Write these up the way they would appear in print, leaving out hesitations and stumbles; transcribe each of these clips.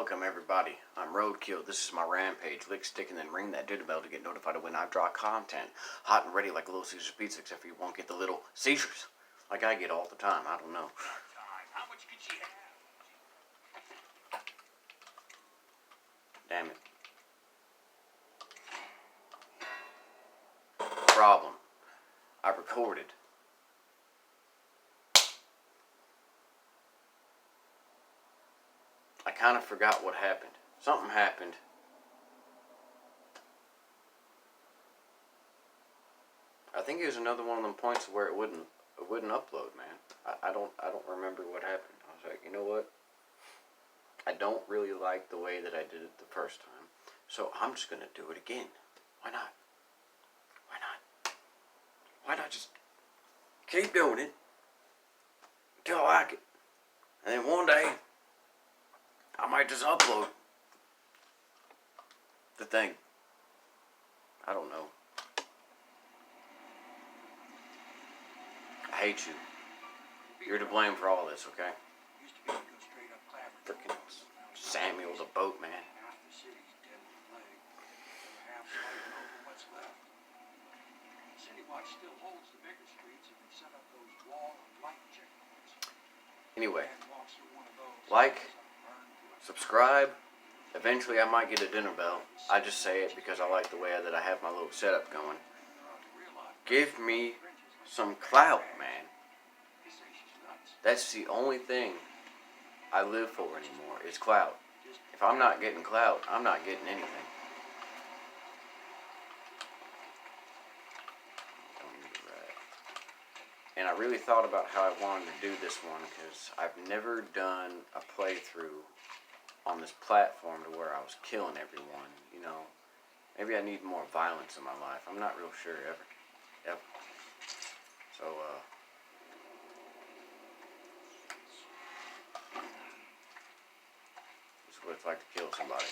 Welcome everybody, I'm Roadkill. This is my rampage. Lick, stick, and then ring that dinner bell to get notified of when I draw content. Hot and ready like a Little Caesars pizza, except for you won't get the little Caesars. Like I get all the time, I don't know. How much could she have? Damn it. Problem. I recorded. I kind of forgot what happened. Something happened. I think it was another one of them points where it wouldn't upload, man. I don't remember what happened. I was like, you know what? I don't really like the way that I did it the first time, so I'm just gonna do it again. Why not? Why not? Why not just keep doing it until I like it, and then one day I might just upload the thing. I don't know. I hate you. You're to blame for all this, okay? Frickin' Samuel the boatman. Anyway, like, subscribe. Eventually I might get a dinner bell. I just say it because I like the way that I have my little setup going. Give me some clout, man. That's the only thing I live for anymore, is clout. If I'm not getting clout, I'm not getting anything. And I really thought about how I wanted to do this one, because I've never done a playthrough on this platform to where I was killing everyone, you know. Maybe I need more violence in my life. I'm not real sure ever. So, this is what it's like to kill somebody.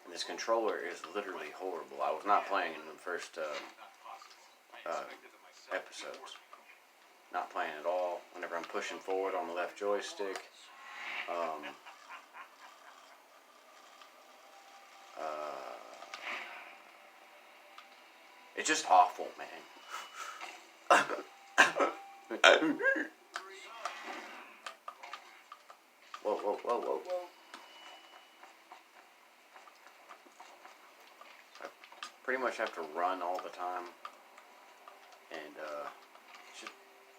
And this controller is literally horrible. I was not playing in the first episodes. Not playing at all. Whenever I'm pushing forward on the left joystick, it's just awful, man. Whoa. I pretty much have to run all the time, and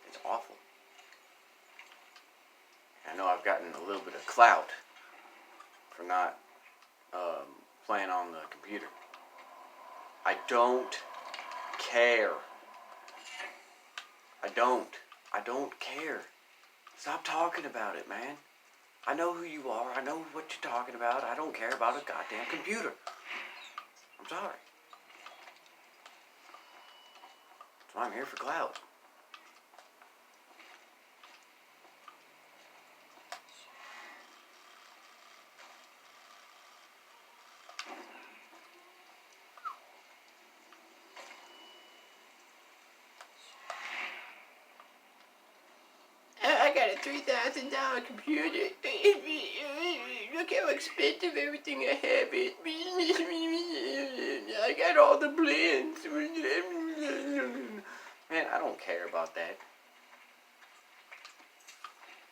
it's awful. I know I've gotten a little bit of clout for not playing on the computer. I don't care. I don't care. Stop talking about it, man. I know who you are. I know what you're talking about. I don't care about a goddamn computer. I'm sorry. That's why I'm here for clout. I got a $3,000 computer. Look how expensive everything I have is. I got all the blends. Man, I don't care about that.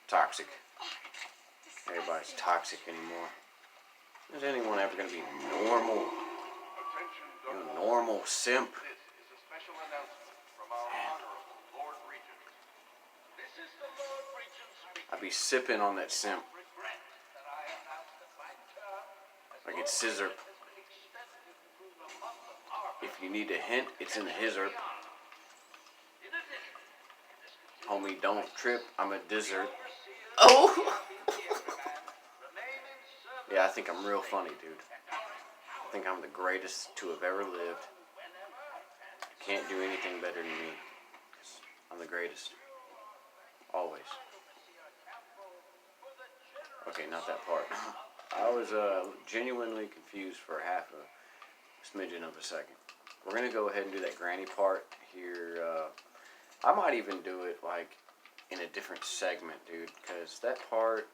Toxic. Everybody's toxic anymore. Is anyone ever going to be normal? A normal simp? I'd be sipping on that simp. Like it's scissor. If you need a hint, it's in the hizzerp. Homie, don't trip, I'm a dessert. Oh! Yeah, I think I'm real funny, dude. I think I'm the greatest to have ever lived. Can't do anything better than me. I'm the greatest. Always. Okay, not that part. I was genuinely confused for half a smidgen of a second. We're going to go ahead and do that granny part here. I might even do it like in a different segment, dude, because that part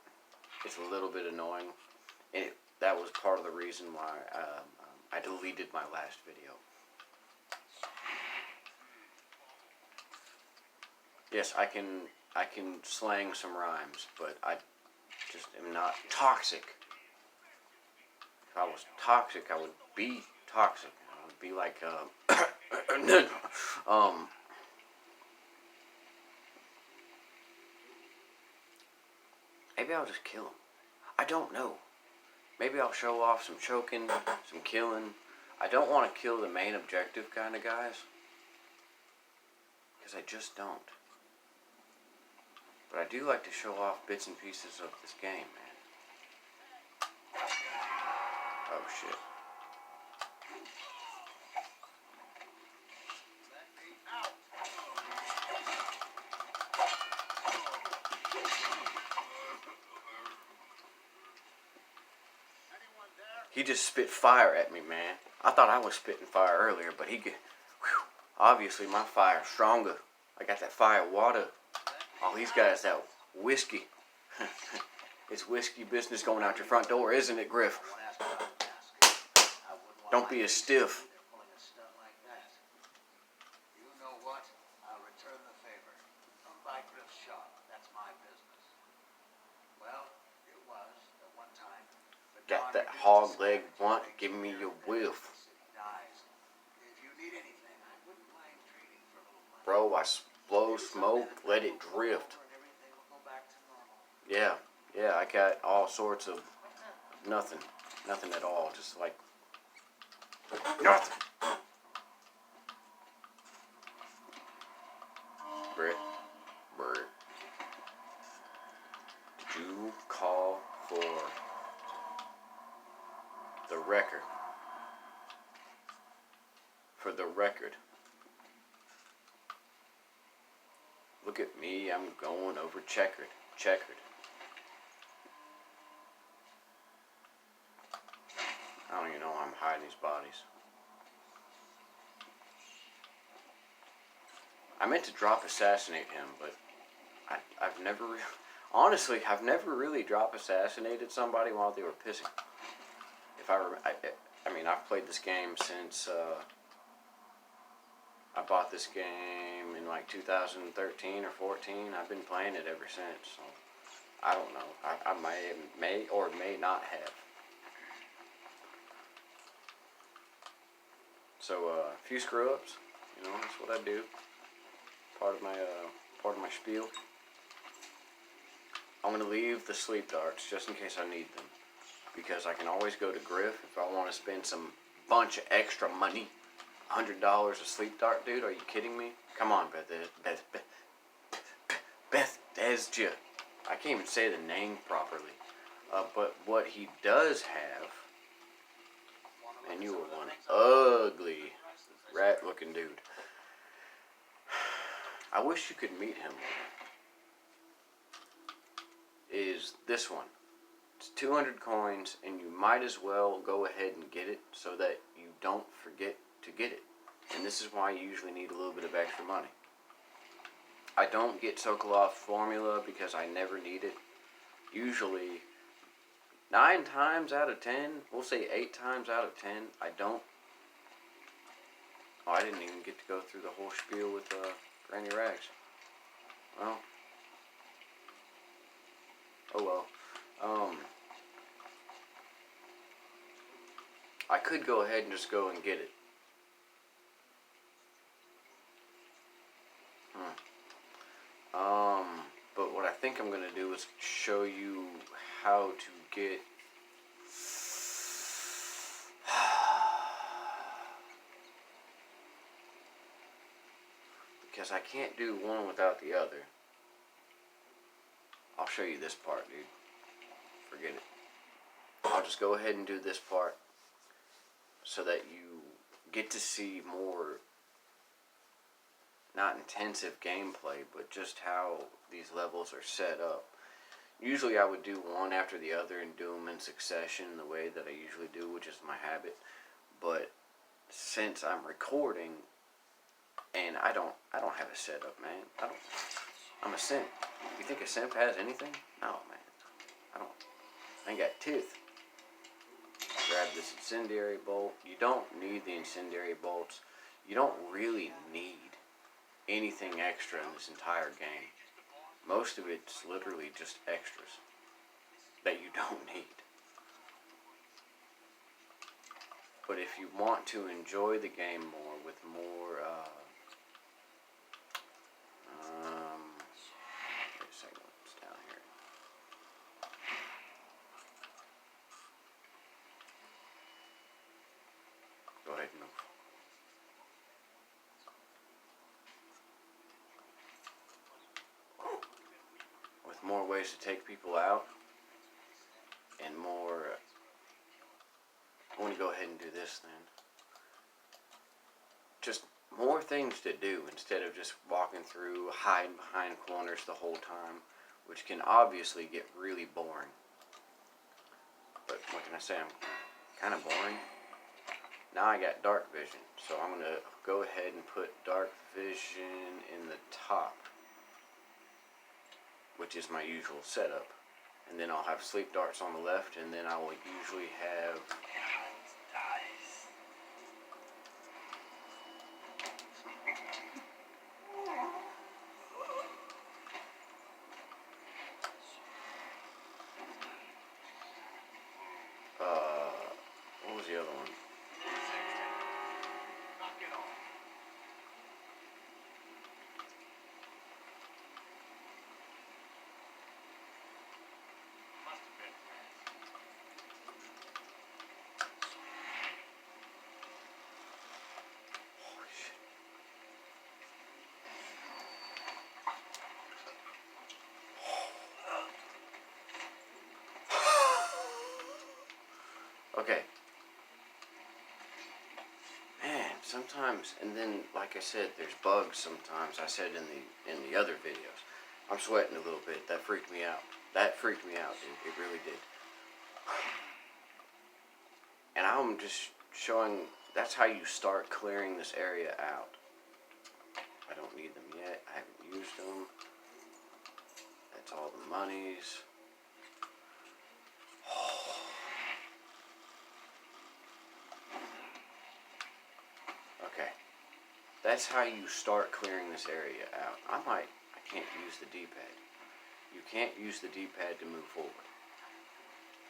is a little bit annoying. And that was part of the reason why I deleted my last video. Yes, I can slang some rhymes, but I just am not toxic. If I was toxic, I would be toxic. I would be like, maybe I'll just kill him. I don't know. Maybe I'll show off some choking, some killing. I don't want to kill the main objective kind of guys, because I just don't. But I do like to show off bits and pieces of this game, man. Oh, shit. He just spit fire at me, man. I thought I was spitting fire earlier, but obviously my fire's stronger. I got that fire water. All he's got is that whiskey. It's whiskey business going out your front door, isn't it, Griff? Don't be a stiff. You know what? I'll return the favor. Come by Griff's shop. That's my business. Well, it was at one time. Got that hog leg blunt, give me your whiff. If you need anything, I wouldn't mind trading for a little money. Bro, I blow smoke, let it drift. Everything will go back to normal. Yeah, I got all sorts of nothing at all, just like nothing. Britt, did you call for the record? For the record. Look at me, I'm going over checkered. I don't even know why I'm hiding these bodies. I meant to drop assassinate him, but I've never honestly, I've never really drop assassinated somebody while they were pissing. If I mean, I've played this game since I bought this game in like 2013 or 14. I've been playing it ever since. So I don't know. I may or may not have. So a few screw ups. You know, that's what I do. Part of my spiel. I'm gonna leave the sleep darts just in case I need them, because I can always go to Griff if I want to spend some bunch of extra money. $100 a sleep dart, dude? Are you kidding me? Come on, Bethesda. I can't even say the name properly. But what he does have, and you are one ugly rat-looking dude. I wish you could meet him. Is this one. It's 200 coins, and you might as well go ahead and get it so that you don't forget to get it. And this is why you usually need a little bit of extra money. I don't get Sokolov formula because I never need it. Usually 9 times out of 10, we'll say 8 times out of 10, I don't. Oh, I didn't even get to go through the whole spiel with Granny Rags. Well. Oh well. I could go ahead and just go and get it. But what I think I'm going to do is show you how to get because I can't do one without the other. I'll show you this part, dude. Forget it. I'll just go ahead and do this part so that you get to see more, not intensive gameplay, but just how these levels are set up. Usually I would do one after the other and do them in succession the way that I usually do, which is my habit. But since I'm recording and I don't have a setup, man. I'm a simp. You think a simp has anything? No, man. I ain't got teeth. Grab this incendiary bolt. You don't need the incendiary bolts. You don't really need anything extra in this entire game. Most of it's literally just extras that you don't need. But if you want to enjoy the game more with more, wait a second, what's down here? Go ahead and move. With more ways to take people out, and more, I want to go ahead and do this then. Just more things to do instead of just walking through, hiding behind corners the whole time, which can obviously get really boring. But what can I say, I'm kind of boring. Now I got dark vision, so I'm going to go ahead and put dark vision in the top, which is my usual setup. And then I'll have sleep darts on the left, and then I will usually have what was the other one? Okay. Man, sometimes, and then like I said, there's bugs sometimes. I said in the other videos. I'm sweating a little bit. That freaked me out. That freaked me out, dude. It really did. And I'm just showing, that's how you start clearing this area out. I don't need them yet. I haven't used them. That's all the monies. Okay. That's how you start clearing this area out. I can't use the D-pad. You can't use the D-pad to move forward,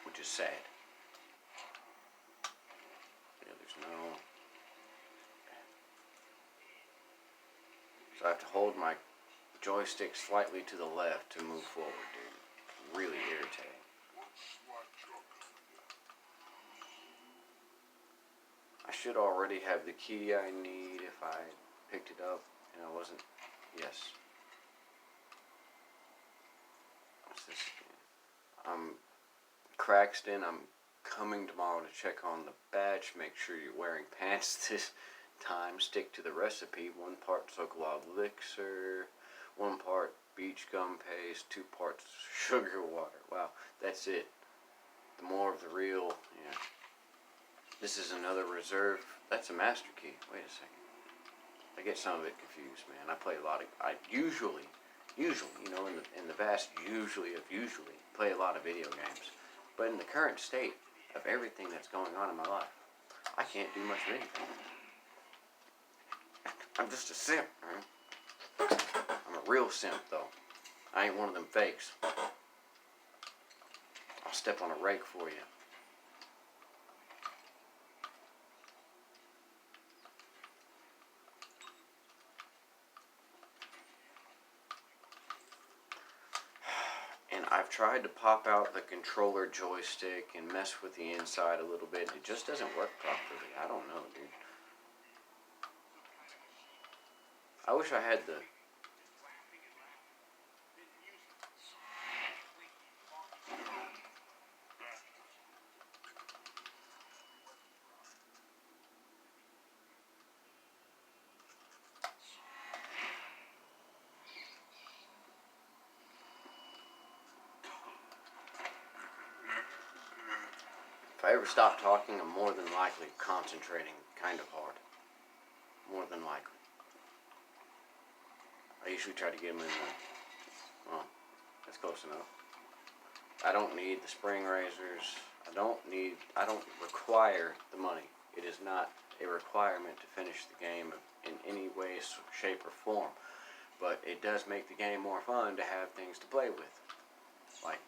which is sad. Yeah, there's no... So I have to hold my joystick slightly to the left to move forward, dude. Really irritating. I should already have the key I need if I picked it up and I wasn't... Yes. What's this again? I'm Craxton. I'm coming tomorrow to check on the batch. Make sure you're wearing pants this time. Stick to the recipe. 1 part Sokolov elixir, 1 part beach gum paste, 2 parts sugar water. Wow, that's it. The more of the real, yeah. This is another reserve. That's a master key. Wait a second. I get some of it confused, man. I play a lot of... I usually, you know, in the vast usually, play a lot of video games. But in the current state of everything that's going on in my life, I can't do much of anything. I'm just a simp, man. I'm a real simp, though. I ain't one of them fakes. I'll step on a rake for you. And I've tried to pop out the controller joystick and mess with the inside a little bit. It just doesn't work properly. I don't know, dude. I wish I had the... If I ever stop talking, I'm more than likely concentrating kind of hard. More than likely. I usually try to get them in Well, that's close enough. I don't need the spring razors. I don't require the money. It is not a requirement to finish the game in any way, shape, or form. But it does make the game more fun to have things to play with. Like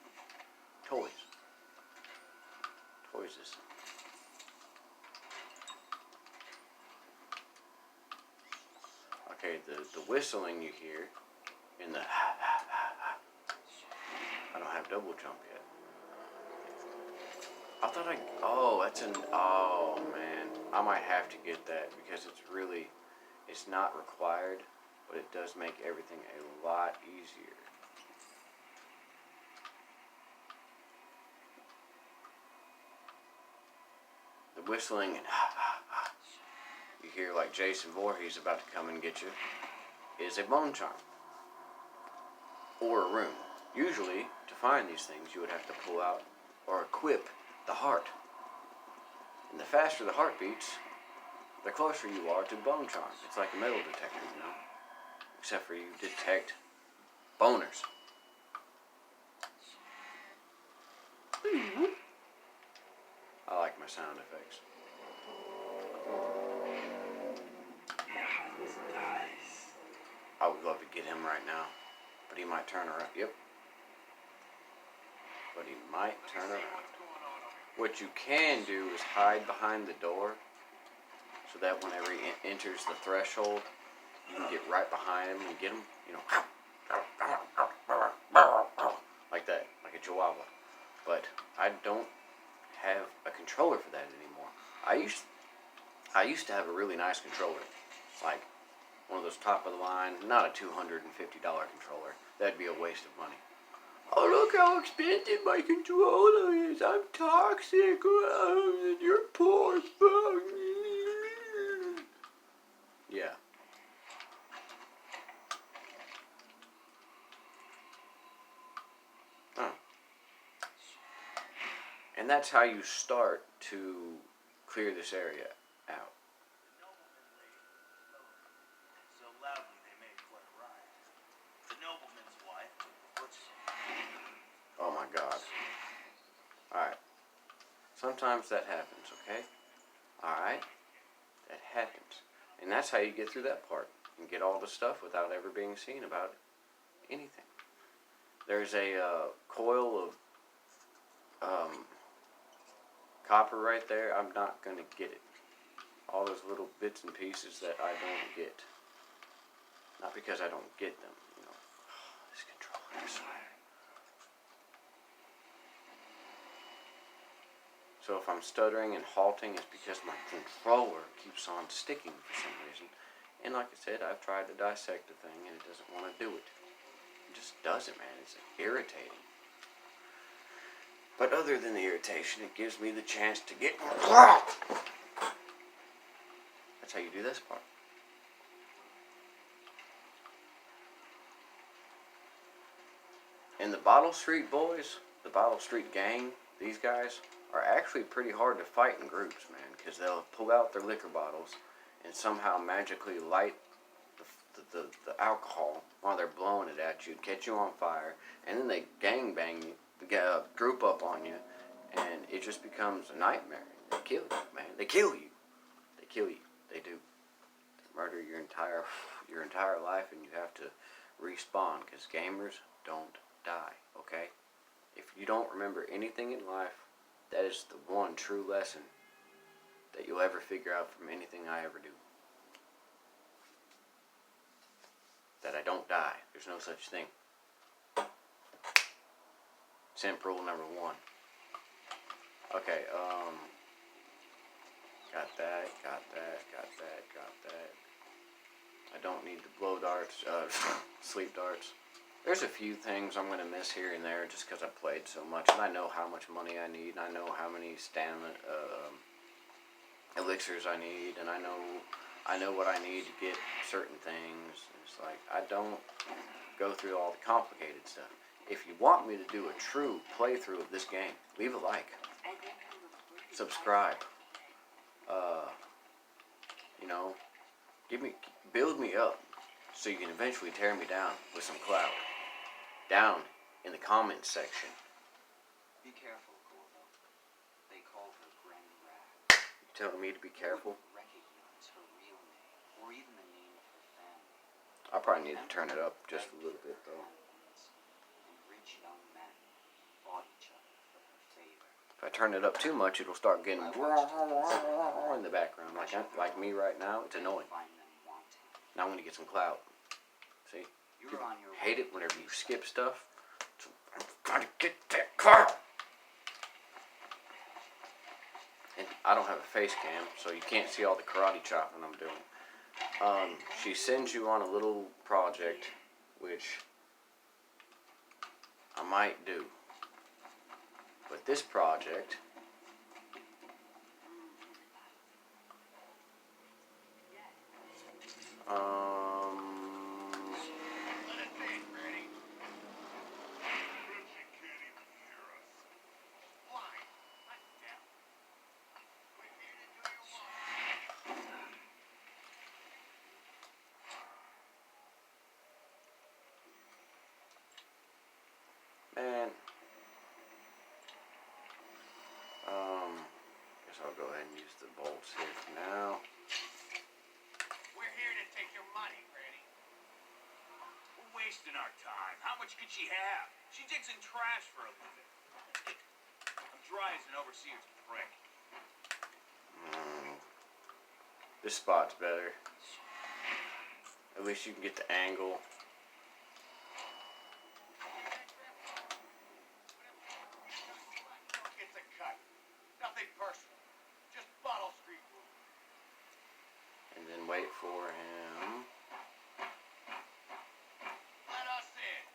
toys. Toys. Okay, the whistling you hear in the I don't have double jump yet. I thought oh man. I might have to get that because it's not required, but it does make everything a lot easier. The whistling and you hear like Jason Voorhees about to come and get you is a bone charm. Or a room. Usually, to find these things, you would have to pull out or equip the heart. And the faster the heart beats, the closer you are to bone charm. It's like a metal detector, you know? Except for you detect boners. I like my sound effects. I would love to get him right now, but he might turn around. Yep. But he might turn around. What you can do is hide behind the door so that whenever he enters the threshold, you can get right behind him and get him, you know, like that, like a chihuahua. But I don't have a controller for that anymore. I used to have a really nice controller, like one of those top of the line, not a $250 controller. That'd be a waste of money. Oh, look how expensive my controller is. I'm toxic. You're poor. Yeah. Huh. And that's how you start to clear this area out. So loudly they made quite a riot. The nobleman's wife puts Oh my God. Alright. Sometimes that happens, okay? Alright? That happens. And that's how you get through that part. And get all the stuff without ever being seen about anything. There's a coil of copper right there. I'm not going to get it. All those little bits and pieces that I don't get. Not because I don't get them, you know. This controller is fire. So if I'm stuttering and halting, it's because my controller keeps on sticking for some reason. And like I said, I've tried to dissect the thing and it doesn't want to do it. It just doesn't, man. It's irritating. But other than the irritation, it gives me the chance to get... That's how you do this part. And the Bottle Street boys, the Bottle Street gang, these guys are actually pretty hard to fight in groups, man, because they'll pull out their liquor bottles and somehow magically light the alcohol while they're blowing it at you, catch you on fire, and then they gang bang you, group up on you, and it just becomes a nightmare. They kill you, man. They kill you. They kill you. They do. They murder your entire life, and you have to respawn, because gamers don't die, okay? If you don't remember anything in life, that is the one true lesson that you'll ever figure out from anything I ever do. That I don't die. There's no such thing. Simp rule number 1. Okay, got that. I don't need the blow darts, sleep darts. There's a few things I'm going to miss here and there just because I played so much, and I know how much money I need, and I know how many stamina, elixirs I need, and I know what I need to get certain things. It's like, I don't go through all the complicated stuff. If you want me to do a true playthrough of this game, leave a like, subscribe, you know, build me up so you can eventually tear me down with some clout. down in the comments section. Be careful, Corvo. They call her Granny Rag. You telling me to be careful? Recognize her real name, or even the name of her family. I probably need to turn it up just a little bit though. And rich young men fought each other for her favor. If I turn it up too much, it'll start getting in the background, like me right now. It's annoying. Find them wanting. Now I'm gonna get some clout. See, You're on your hate way. it whenever you skip stuff. So I'm gotta get that car. And I don't have a face cam, so you can't see all the karate chopping I'm doing. She sends you on a little project, which I might do. But this project, Let it be, Granny. She can't even hear us. Blind. Not deaf. We're here to do your work. man, guess I'll go ahead and use the bolts here for now. We're here to take your money, Granny. We're wasting our time. How much could she have? She digs in trash for a living. I'm dry as an overseer's prick. This spot's better. At least you can get the angle. It's a cut. Nothing personal. Just Bottle Street rules. And then wait for him. Let us in.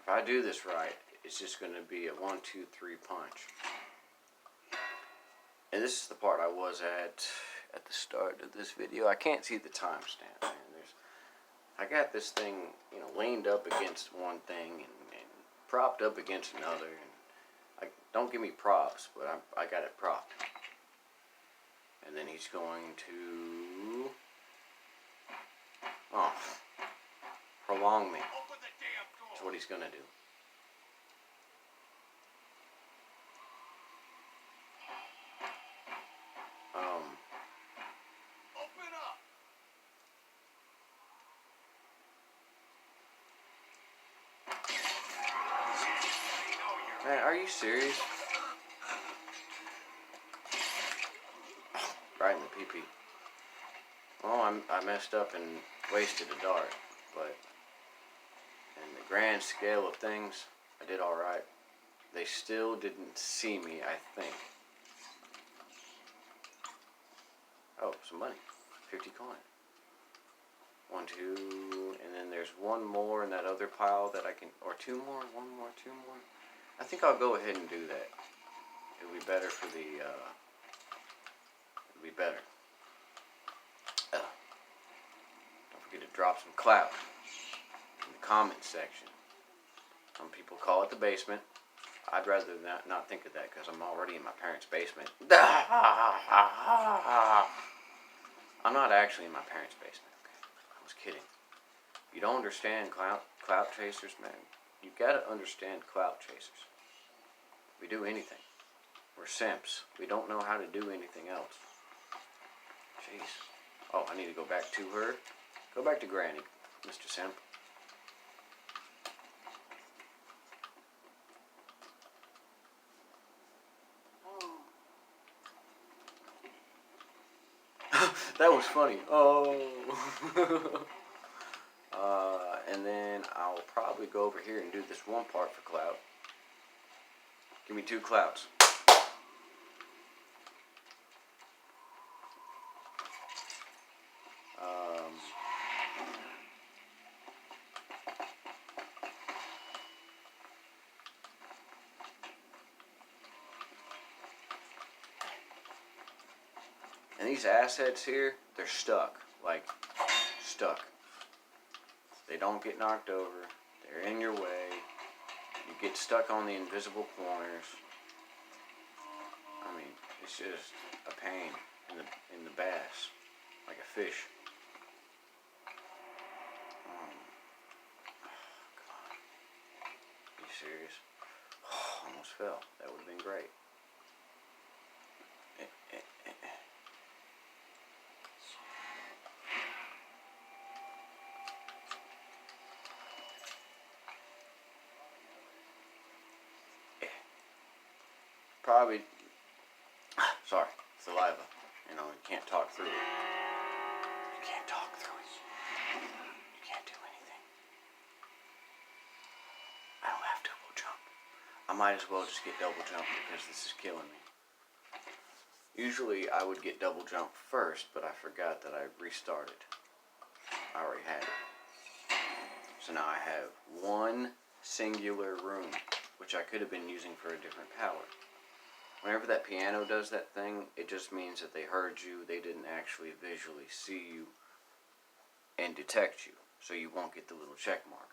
If I do this right, it's just going to be a 1, 2, 3 punch. And this is the part I was at the start of this video. I can't see the timestamp, man. I got this thing, leaned up against one thing and propped up against another. And don't give me props, but I got it propped. And then he's going to prolong me. Open the damn door. That's what he's going to do. Open up. Man, are you serious? Right in the pee-pee. Well, I messed up and wasted a dart, but in the grand scale of things, I did alright. They still didn't see me, I think. Oh, some money. 50 coin. 1, 2, and then there's one more in that other pile that I can, or 2 more, 1 more, 2 more. I think I'll go ahead and do that. It'll be better for the, it'll be better. Don't forget to drop some clout in the comments section. Some people call it the basement. I'd rather not think of that because I'm already in my parents' basement. I'm not actually in my parents' basement. Okay? I was kidding. You don't understand clout chasers, man. You gotta understand clout chasers. We do anything. We're simps. We don't know how to do anything else. Jeez. Oh, I need to go back to her. Go back to Granny, Mr. Simp. That was funny. Oh. And then I'll probably go over here and do this one part for clout. Give me 2 clouts. And these assets here, they're stuck. Like, stuck. They don't get knocked over. They're in your way. You get stuck on the invisible corners. I mean, it's just a pain in the bass. Like a fish. fell. That would have been great. Probably, sorry, saliva. You know, you can't talk through it. You can't talk through it. You can't do anything. I don't have double jump. I might as well just get double jump because this is killing me. Usually I would get double jump first, but I forgot that I restarted. I already had it. So now I have one singular room, which I could have been using for a different power. Whenever that piano does that thing, it just means that they heard you, they didn't actually visually see you and detect you, so you won't get the little check mark.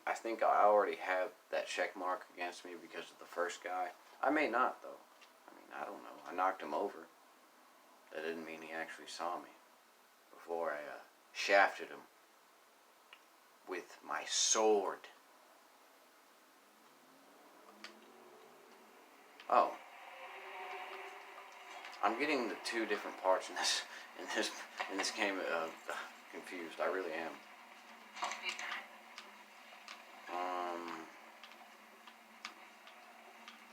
I think I already have that check mark against me because of the first guy. I may not, though. I mean, I don't know. I knocked him over. That didn't mean he actually saw me before I shafted him with my sword. Oh, I'm getting the two different parts in this game confused. I really am.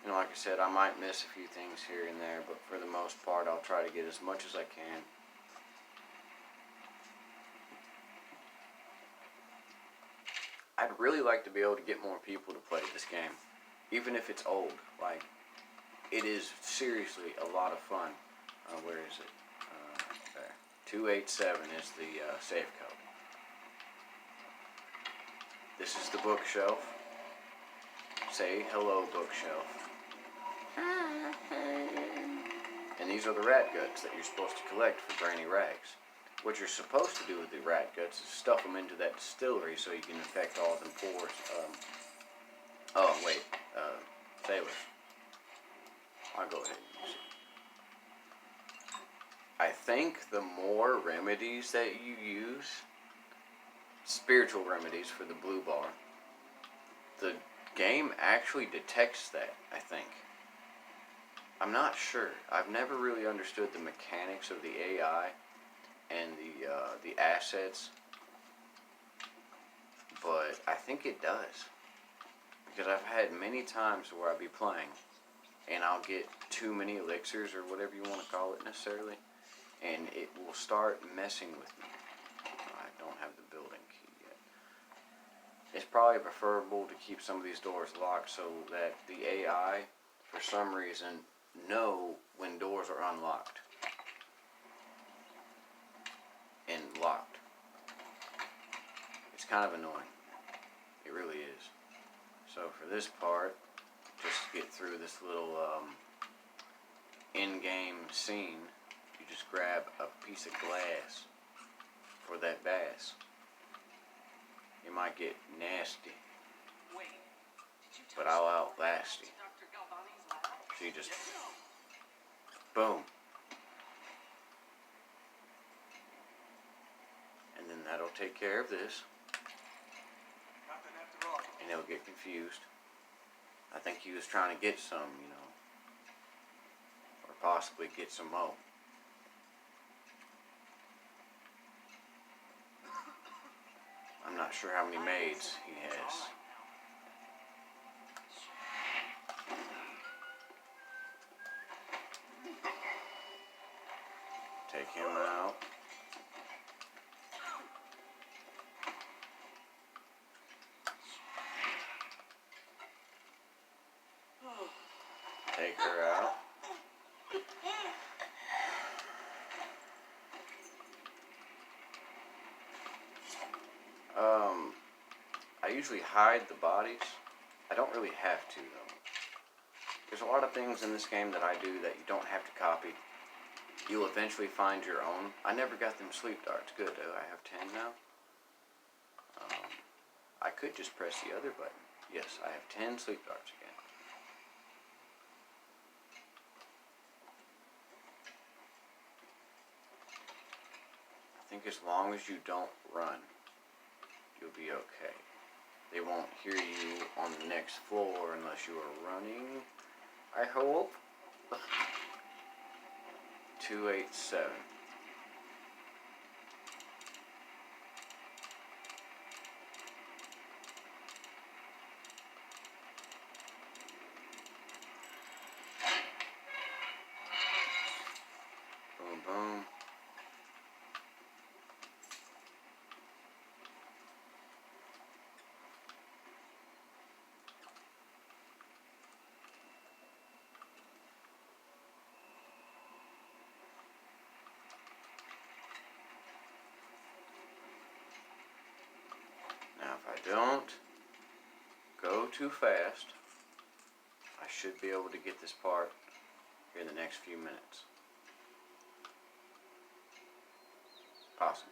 You know, like I said, I might miss a few things here and there, but for the most part, I'll try to get as much as I can. I'd really like to be able to get more people to play this game, even if it's old. Like, it is seriously a lot of fun. Where is it? There. 287 is the save code. This is the bookshelf. Say hello, bookshelf. And these are the rat guts that you're supposed to collect for Granny Rags. What you're supposed to do with the rat guts is stuff them into that distillery so you can infect all of them pores. Oh, wait. Sailors. I'll go ahead and use it. I think the more remedies that you use, spiritual remedies for the blue bar, the game actually detects that, I think. I'm not sure. I've never really understood the mechanics of the AI and the assets, but I think it does. Because I've had many times where I'll be playing and I'll get too many elixirs or whatever you want to call it necessarily, and it will start messing with me. I don't have the building key yet. It's probably preferable to keep some of these doors locked so that the AI, for some reason, know when doors are unlocked and locked. It's kind of annoying. It really is. So for this part, just to get through this little in-game scene, you just grab a piece of glass for that bass. You might get nasty, but I'll outlast you. So you just, boom. And then that'll take care of this. And he'll get confused. I think he was trying to get some, you know, or possibly get some more. I'm not sure how many maids he has. Take him out. Take her out. I usually hide the bodies. I don't really have to, though. There's a lot of things in this game that I do that you don't have to copy. You'll eventually find your own. I never got them sleep darts. Good, I have 10 now. I could just press the other button. Yes, I have 10 sleep darts again. I think as long as you don't run, you'll be okay. They won't hear you on the next floor unless you are running, I hope. 287. Boom, boom. Now, if I don't go too fast, I should be able to get this part here in the next few minutes. Possible.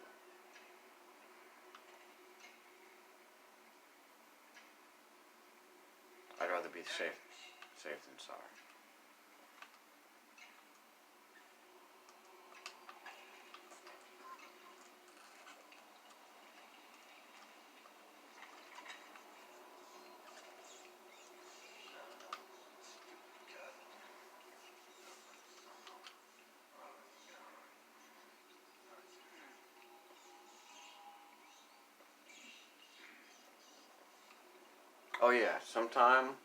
I'd rather be safe than sorry. Oh yeah, sometime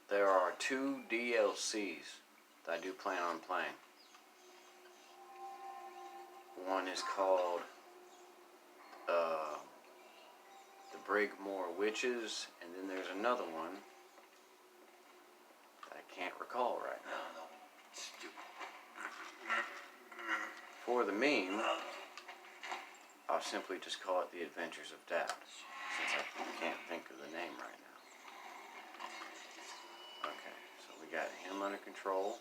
there are 2 DLCs that I do plan on playing. One is called the Brigmore Witches, and then there's another one that I can't recall right now. For the meme, I'll simply just call it The Adventures of Dad, since I can't think of the name right now. Okay, so we got him under control.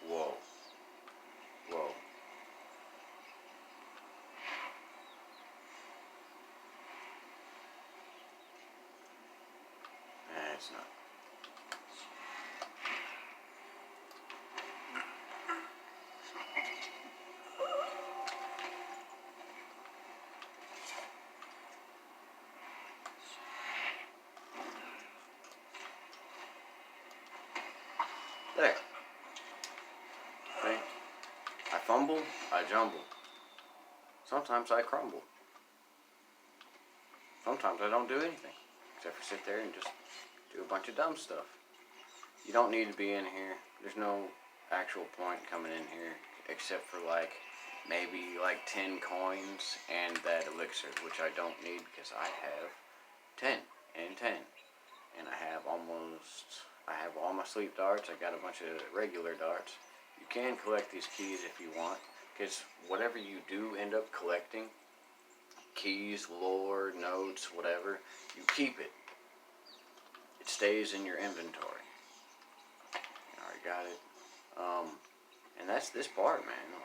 Whoa. Whoa. It's not. There. See? I fumble, I jumble. Sometimes I crumble. Sometimes I don't do anything, except for sit there and just do a bunch of dumb stuff. You don't need to be in here. There's no actual point coming in here, except for maybe 10 coins and that elixir, which I don't need because I have 10 and 10. And I have all my sleep darts. I got a bunch of regular darts. You can collect these keys if you want, because whatever you do end up collecting, keys, lore, notes, whatever, you keep it. It stays in your inventory. I already got it. And that's this part, man.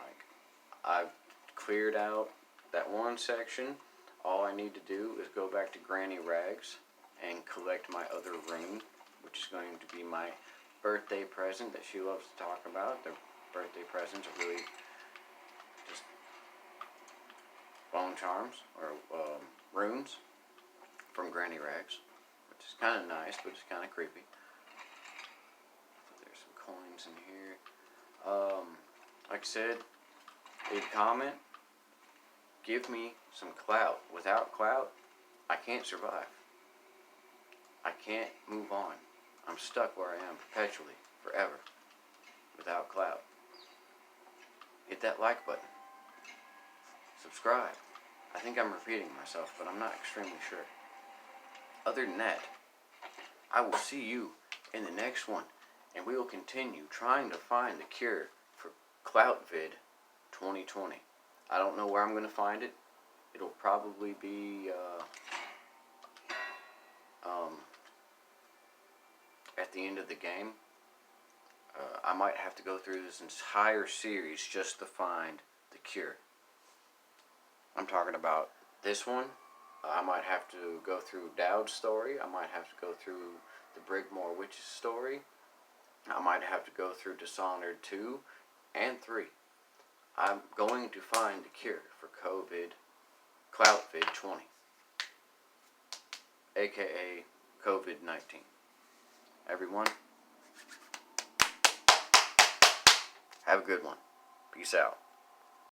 I've cleared out that one section. All I need to do is go back to Granny Rags and collect my other rune, which is going to be my birthday present that she loves to talk about. The birthday presents are really just bone charms or runes from Granny Rags, which is kind of nice, but it's kind of creepy. So there's some coins in here. Like I said, leave a comment. Give me some clout. Without clout, I can't survive. I can't move on. I'm stuck where I am perpetually, forever, without clout. Hit that like button. Subscribe. I think I'm repeating myself, but I'm not extremely sure. Other than that, I will see you in the next one, and we will continue trying to find the cure for Cloutvid-20. I don't know where I'm going to find it. It'll probably be at the end of the game. I might have to go through this entire series just to find the cure. I'm talking about this one. I might have to go through Dowd's story. I might have to go through the Brigmore Witches story. I might have to go through Dishonored 2 and 3. I'm going to find a cure for Cloutvid-20, aka COVID-19. Everyone, have a good one. Peace out.